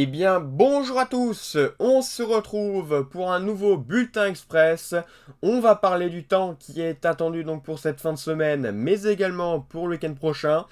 Eh bien, bonjour à tous, on se retrouve pour un nouveau Bulletin Express. On va parler du temps qui est attendu donc pour cette fin de semaine, mais également pour le week-end prochain.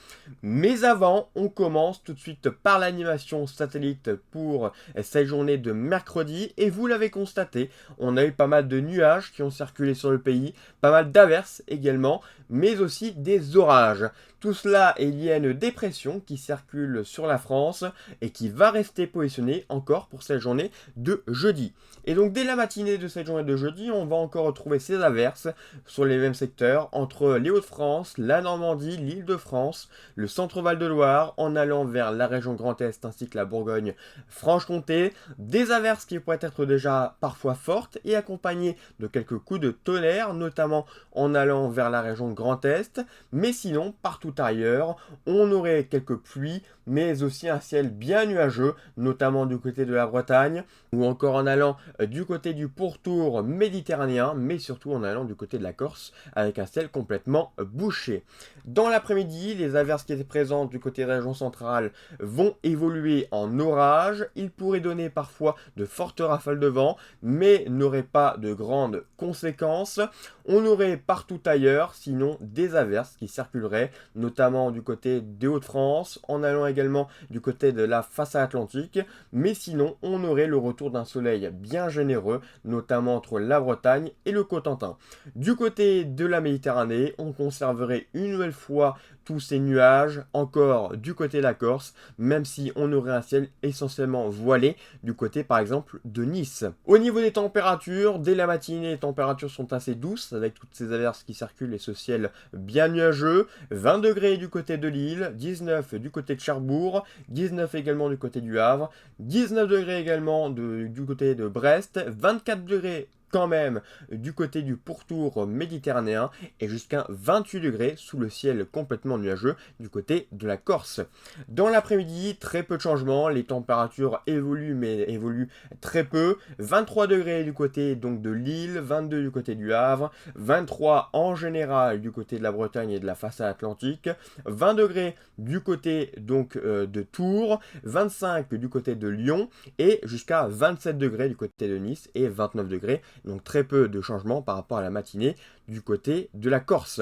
Mais avant, on commence tout de suite par l'animation satellite pour cette journée de mercredi. Et vous l'avez constaté, on a eu pas mal de nuages qui ont circulé sur le pays, pas mal d'averses également, mais aussi des orages. Tout cela est lié à une dépression qui circule sur la France et qui va rester positionné encore pour cette journée de jeudi. Et donc dès la matinée de cette journée de jeudi, on va encore retrouver ces averses sur les mêmes secteurs entre les Hauts-de-France, la Normandie, l'Île-de-France, le centre-Val de Loire, en allant vers la région Grand Est ainsi que la Bourgogne-Franche-Comté. Des averses qui pourraient être déjà parfois fortes et accompagnées de quelques coups de tonnerre, notamment en allant vers la région Grand Est. Mais sinon, partout ailleurs, on aurait quelques pluies, mais aussi un ciel bien nuageux, notamment du côté de la Bretagne, ou encore en allant du côté du pourtour méditerranéen, mais surtout en allant du côté de la Corse, avec un ciel complètement bouché. Dans l'après-midi, les averses qui étaient présentes du côté de la région centrale vont évoluer en orage. Il pourrait donner parfois de fortes rafales de vent, mais n'aurait pas de grandes conséquences. On aurait partout ailleurs, sinon, des averses qui circuleraient, notamment du côté des Hauts-de-France, en allant également du côté de la façade atlantique, mais sinon, on aurait le retour d'un soleil bien généreux, notamment entre la Bretagne et le Cotentin. Du côté de la Méditerranée, on conserverait une nouvelle fois tous ces nuages, encore du côté de la Corse, même si on aurait un ciel essentiellement voilé du côté par exemple de Nice. Au niveau des températures, dès la matinée, les températures sont assez douces, avec toutes ces averses qui circulent et ce ciel bien nuageux. 20 degrés du côté de Lille, 19 du côté de Cherbourg, 19 également du côté du Havre, 19 degrés également du côté de Brest, 24 degrés quand même du côté du pourtour méditerranéen et jusqu'à 28 degrés sous le ciel complètement nuageux du côté de la Corse. Dans l'après-midi, très peu de changements, les températures évoluent mais évoluent très peu. 23 degrés du côté donc de Lille, 22 du côté du Havre, 23 en général du côté de la Bretagne et de la façade atlantique, 20 degrés du côté donc de Tours, 25 du côté de Lyon et jusqu'à 27 degrés du côté de Nice et 29 degrés. Donc très peu de changements par rapport à la matinée du côté de la Corse.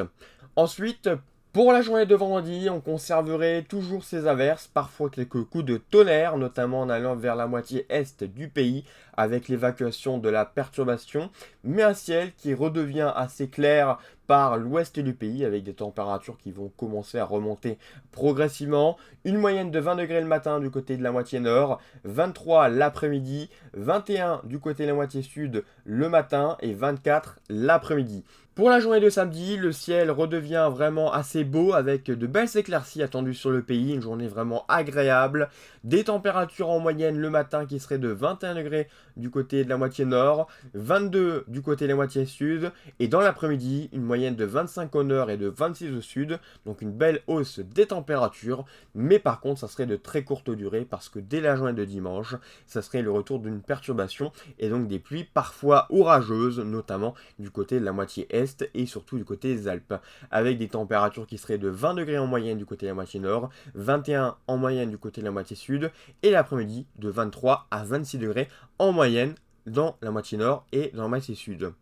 Ensuite, pour la journée de vendredi, on conserverait toujours ces averses, parfois quelques coups de tonnerre, notamment en allant vers la moitié est du pays, avec l'évacuation de la perturbation, mais un ciel qui redevient assez clair par l'ouest du pays, avec des températures qui vont commencer à remonter progressivement. Une moyenne de 20 degrés le matin du côté de la moitié nord, 23 l'après-midi, 21 du côté de la moitié sud le matin et 24 l'après-midi. Pour la journée de samedi, le ciel redevient vraiment assez beau avec de belles éclaircies attendues sur le pays, une journée vraiment agréable, des températures en moyenne le matin qui seraient de 21 degrés du côté de la moitié nord, 22 du côté de la moitié sud, et dans l'après-midi, une moyenne de 25 au nord et de 26 au sud, donc une belle hausse des températures, mais par contre ça serait de très courte durée parce que dès la journée de dimanche, ça serait le retour d'une perturbation et donc des pluies parfois orageuses, notamment du côté de la moitié est et surtout du côté des Alpes, avec des températures qui seraient de 20 degrés en moyenne du côté de la moitié nord, 21 en moyenne du côté de la moitié sud, et l'après-midi de 23 à 26 degrés en moyenne dans la moitié nord et dans la moitié sud.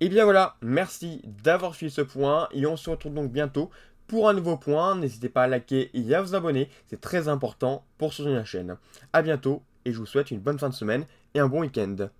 Et bien voilà, merci d'avoir suivi ce point, et on se retrouve donc bientôt pour un nouveau point. N'hésitez pas à liker et à vous abonner, c'est très important pour soutenir la chaîne. A bientôt, et je vous souhaite une bonne fin de semaine et un bon week-end.